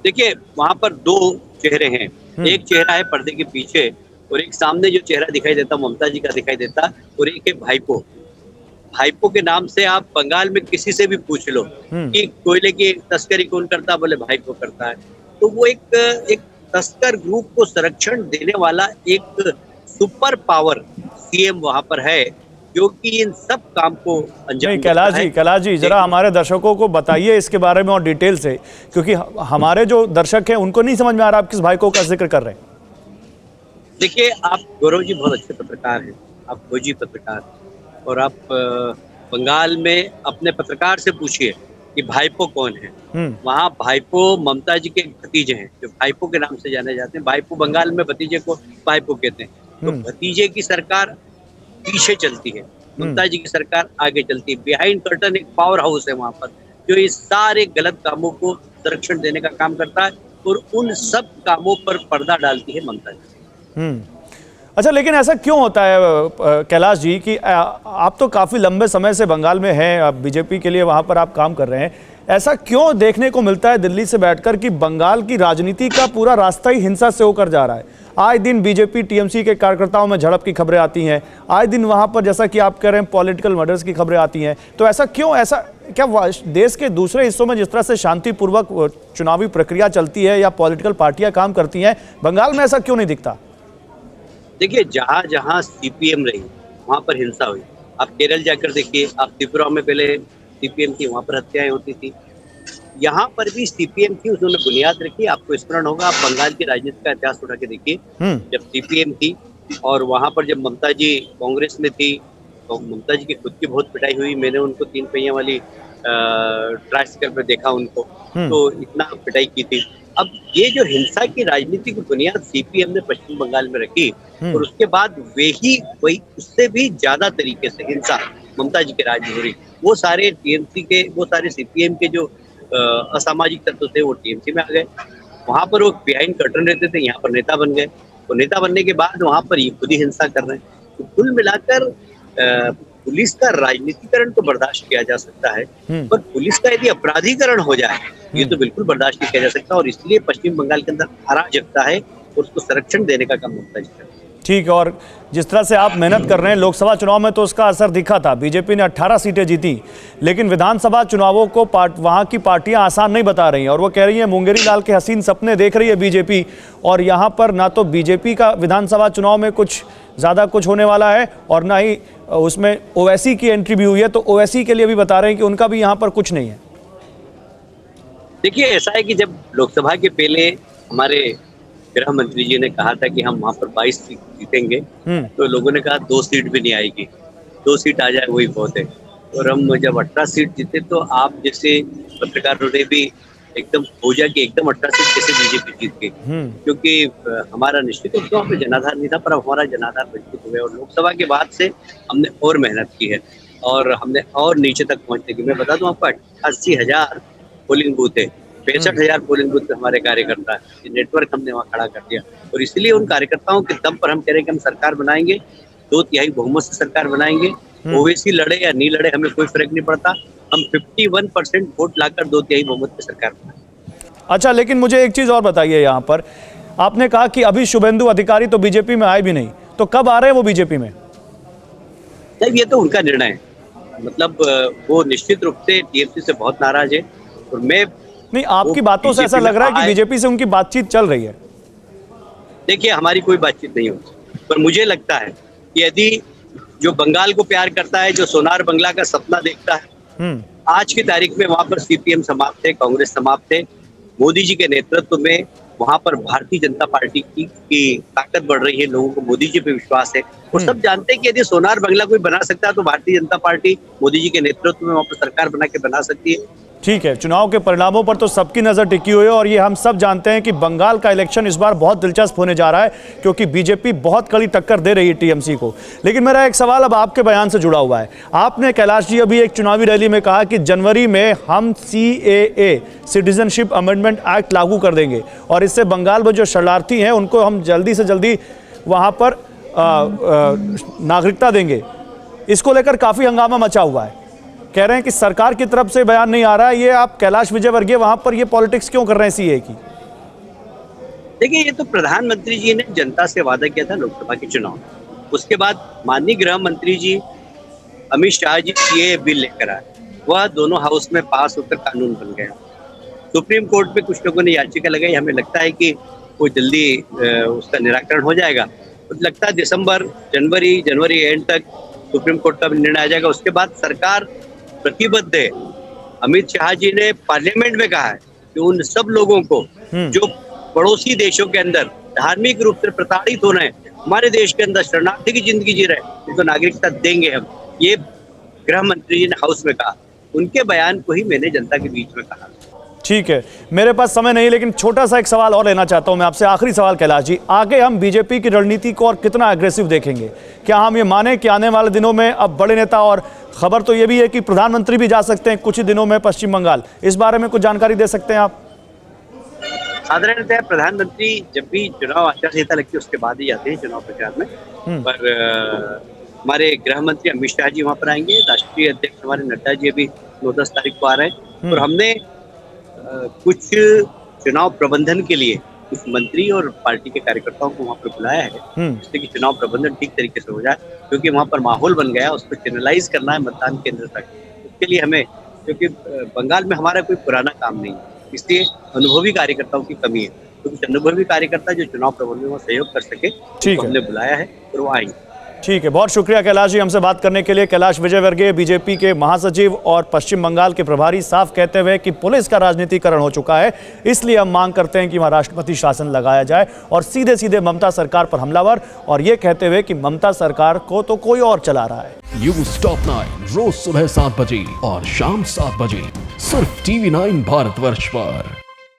देखिए वहां पर दो चेहरे हैं, एक चेहरा है पर्दे के पीछे और एक सामने जो चेहरा दिखाई देता ममता जी का दिखाई देता, और एक है भाईपो। भाईपो के नाम से आप बंगाल में किसी से भी पूछ लो कि कोयले की तस्करी कौन करता, बोले भाईपो करता है। तो वो एक तस्कर ग्रुप को संरक्षण देने वाला एक सुपर पावर सीएम वहां पर है, जो कि इन सब काम को अंजाम नहीं देता है। कैलाश जी जरा हमारे दर्शकों को बताइए इसके बारे में और डिटेल से, क्योंकि हमारे जो दर्शक हैं उनको नहीं समझ में आ रहा आप किस भाईको का जिक्र कर रहे हैं। देखिए आप गौरव जी बहुत अच्छे पत्रकार हैं, आप खोजी पत्रकार, और आप बंगाल में अपने पत्रकार से पूछिए कि भाईपो कौन है। वहाँ भाईपो ममता जी के भतीजे हैं, जो भाईपो के नाम से जाने जाते हैं। भाईपो बंगाल में भतीजे को भाईपो कहते हैं। तो भतीजे की सरकार पीछे चलती है, ममता जी की सरकार आगे चलती है। बिहाइंड कर्टन एक पावर हाउस है वहां पर, जो इस सारे गलत कामों को संरक्षण देने का काम करता है, और उन सब कामों पर पर्दा डालती है ममता जी। अच्छा, लेकिन ऐसा क्यों होता है कैलाश जी कि आप तो काफ़ी लंबे समय से बंगाल में हैं, बीजेपी के लिए वहाँ पर आप काम कर रहे हैं, ऐसा क्यों देखने को मिलता है दिल्ली से बैठकर कि बंगाल की राजनीति का पूरा रास्ता ही हिंसा से होकर जा रहा है? आए दिन बीजेपी टीएमसी के कार्यकर्ताओं में झड़प की खबरें आती हैं, आए दिन वहाँ पर जैसा कि आप कह रहे हैं पॉलिटिकल मर्डर्स की खबरें आती हैं। तो ऐसा क्यों, ऐसा क्या देश के दूसरे हिस्सों में जिस तरह से शांतिपूर्वक चुनावी प्रक्रिया चलती है या पॉलिटिकल पार्टियां काम करती हैं, बंगाल में ऐसा क्यों नहीं दिखता? देखिए जहाँ जहाँ सीपीएम रही वहाँ पर हिंसा हुई। आप केरल जाकर देखिए, आप त्रिपुरा में पहले सीपीएम थी, वहाँ पर हत्याएं होती थी। यहाँ पर भी सीपीएम थी, उन्होंने बुनियाद रखी। आपको स्मरण होगा, आप बंगाल की राजनीति का इतिहास उठा के देखिए, जब सीपीएम थी और वहाँ पर जब ममता जी कांग्रेस में थी, तो ममता जी की खुद की बहुत पिटाई हुई। मैंने उनको 3 पहिया वाली ट्राइसिकल पर देखा उनको, तो इतना पिटाई की थी। अब ये जो हिंसा की राजनीति की बुनियाद सीपीएम ने पश्चिम बंगाल में रखी, और उसके बाद वही उससे भी ज्यादा तरीके से हिंसा ममता जी के राज में हो रही। वो सारे टीएमसी के, वो सारे सीपीएम के जो असामाजिक तत्व थे वो टीएमसी में आ गए। वहां पर वो बिहाइंड कर्टन रहते थे, यहाँ पर नेता बन गए। तो नेता बनने के बाद वहां पर ये खुद ही हिंसा कर रहे हैं। तो कुल मिलाकर पुलिस का राजनीतिकरण तो बर्दाश्त किया जा सकता है, पर पुलिस का यदि अपराधीकरण हो जाए ये तो बिल्कुल बर्दाश्त नहीं किया जा सकता। और इसलिए पश्चिम बंगाल के अंदर अराजकता है, और उसको संरक्षण देने का काम ममता जी करती है। ठीक है, और जिस तरह से आप मेहनत कर रहे हैं, लोकसभा चुनाव में तो उसका असर दिखा था, बीजेपी ने 18 सीटें जीती, लेकिन विधानसभा चुनावों को वहां की पार्टियां आसान नहीं बता रही हैं, और वो कह रही हैं मुंगेरी लाल के हसीन सपने देख रही है बीजेपी, और यहां पर ना तो बीजेपी का विधानसभा चुनाव में कुछ ज़्यादा कुछ होने वाला है, और ना ही उसमें ओवैसी की एंट्री भी हुई है। तो ओवैसी के लिए भी बता रहे हैं कि उनका भी यहाँ पर कुछ नहीं है। देखिए ऐसा है कि जब लोकसभा के पहले हमारे गृह मंत्री जी ने कहा था कि हम वहां पर 22 सीट जीतेंगे, तो लोगों ने कहा 2 सीट भी नहीं आएगी, 2 सीट आ जाए वही बहुत है। और हम जब 18 सीट जीते, तो आप जैसे पत्रकारों ने भी एकदम खोजा कि एकदम 18 सीट कैसे बीजेपी जीत गई, क्योंकि हमारा निश्चित रूप से वहाँ पे जनाधार नहीं था, पर हमारा जनाधार मजबूत हो गया। और लोकसभा के बाद से हमने और मेहनत की है, और हमने और नीचे तक पहुंचने की। मैं बता दूं आपको, 88,000 पोलिंग बूथ है, 65,000 पोलिंग बूथ पे हमारे कार्यकर्ता है। नेटवर्क हमने वहाँ खड़ा कर दिया, और इसलिए उन कार्यकर्ताओं के दम पर हम कह रहे हैं कि हम सरकार बनाएंगे, 2/3 बहुमत से सरकार बनाएंगे। ओवैसी लड़े या नहीं लड़े हमें कोई फर्क नहीं पड़ता, हम 51% वोट लाकर 2/3 बहुमत पे सरकार बनाएंगे। अच्छा, लेकिन मुझे एक चीज और बताइए, यहाँ पर आपने कहा कि अभी शुभेंदु अधिकारी तो बीजेपी में आए भी नहीं, तो कब आ रहे हैं वो बीजेपी में? ये तो उनका निर्णय है, मतलब वो निश्चित रूप से टीएमसी से बहुत नाराज है। और मैं नहीं, आपकी बातों से ऐसा लग रहा है कि बीजेपी से उनकी बातचीत चल रही है। देखिए हमारी कोई बातचीत नहीं होती, पर मुझे लगता है कि यदि जो बंगाल को प्यार करता है, जो सोनार बंगला का सपना देखता है, आज की तारीख में वहां पर सीपीएम समाप्त है, कांग्रेस समाप्त है। मोदी जी के नेतृत्व में वहां पर भारतीय जनता पार्टी की ताकत बढ़ रही है, लोगों को मोदी जी पे विश्वास है। और सब जानते हैं कि यदि सोनार बंगला कोई बना सकता है, तो भारतीय जनता पार्टी मोदी जी के नेतृत्व में वहां पर सरकार बना के बना सकती है। ठीक है, चुनाव के परिणामों पर तो सबकी नजर टिकी हुई है, और ये हम सब जानते हैं कि बंगाल का इलेक्शन इस बार बहुत दिलचस्प होने जा रहा है, क्योंकि बीजेपी बहुत कड़ी टक्कर दे रही है टीएमसी को। लेकिन मेरा एक सवाल अब आपके बयान से जुड़ा हुआ है। आपने कैलाश जी अभी एक चुनावी रैली में कहा कि जनवरी में हम CAA सिटीजनशिप अमेंडमेंट एक्ट लागू कर देंगे, और इससे बंगाल में जो शरणार्थी हैं उनको हम जल्दी से जल्दी वहां पर नागरिकता देंगे। इसको लेकर काफी हंगामा मचा हुआ है, कह रहे हैं कि सरकार की तरफ से बयान नहीं आ रहा है। ये आप कैलाश विजयवर्गीय वहां पर ये पॉलिटिक्स क्यों कर रहे हैं CAA की? देखिए, ये तो प्रधानमंत्री जी ने जनता से वादा किया था लोकसभा के चुनाव में। उसके बाद माननीय गृह मंत्री जी अमित शाह जी सीएए बिल लेकर आए, वह दोनों हाउस में पास होकर कानून बन गया। सुप्रीम कोर्ट में कुछ लोगों ने याचिका लगाई, हमें लगता है कि वो जल्दी उसका निराकरण हो जाएगा। तो लगता है दिसंबर जनवरी एंड तक सुप्रीम कोर्ट का निर्णय आ जाएगा। उसके बाद सरकार प्रतिबद्ध है। अमित शाह जी ने पार्लियामेंट में कहा है कि उन सब लोगों को जो पड़ोसी देशों के अंदर धार्मिक रूप से प्रताड़ित हो रहे हैं, हमारे देश के अंदर शरणार्थी की जिंदगी जी रहे हैं, उनको नागरिकता देंगे हम। ये गृह मंत्री जी ने हाउस में कहा, उनके बयान को ही मैंने जनता के बीच में कहा। ठीक है, मेरे पास समय नहीं, लेकिन छोटा सा एक सवाल और लेना चाहता हूं मैं आपसे, आखिरी सवाल कैलाश जी। आगे हम बीजेपी की रणनीति को और कितना एग्रेसिव देखेंगे? क्या हम ये माने कि आने वाले दिनों में अब बड़े नेता, और खबर तो ये भी है कि प्रधानमंत्री भी जा सकते हैं कुछ ही दिनों में पश्चिम बंगाल, इस बारे में कुछ जानकारी दे सकते हैं आप? साधारणतः प्रधानमंत्री जब भी चुनाव आचार संहिता लगती है उसके बाद ही जाते हैं चुनाव प्रचार में। पर हमारे गृह मंत्री अमित शाह जी वहाँ पर आएंगे, राष्ट्रीय अध्यक्ष हमारे नड्डा जी अभी 9-10 तारीख को आ रहे हैं। और हमने कुछ चुनाव प्रबंधन के लिए कुछ मंत्री और पार्टी के कार्यकर्ताओं को वहाँ पर बुलाया है, जिससे कि चुनाव प्रबंधन ठीक तरीके से हो जाए, क्योंकि वहाँ पर माहौल बन गया, उसको चैनलाइज करना है मतदान केंद्र तक। उसके लिए हमें, क्योंकि बंगाल में हमारा कोई पुराना काम नहीं है, इसलिए अनुभवी कार्यकर्ताओं की कमी है। तो कुछ अनुभवी कार्यकर्ता जो चुनाव प्रबंधन में सहयोग कर सके, तो हमने बुलाया है और वो आएंगे। ठीक है, बहुत शुक्रिया कैलाश जी हमसे बात करने के लिए। कैलाश विजयवर्गीय, बीजेपी के महासचिव और पश्चिम बंगाल के प्रभारी, साफ कहते हुए कि पुलिस का राजनीतिकरण हो चुका है, इसलिए हम मांग करते हैं कि वहां राष्ट्रपति शासन लगाया जाए और सीधे सीधे ममता सरकार पर हमलावर, और ये कहते हुए कि ममता सरकार को तो कोई और चला रहा है। न्यूज़ टॉप 9 रोज सुबह 7 बजे और शाम 7 बजे सिर्फ TV9 भारतवर्ष पर।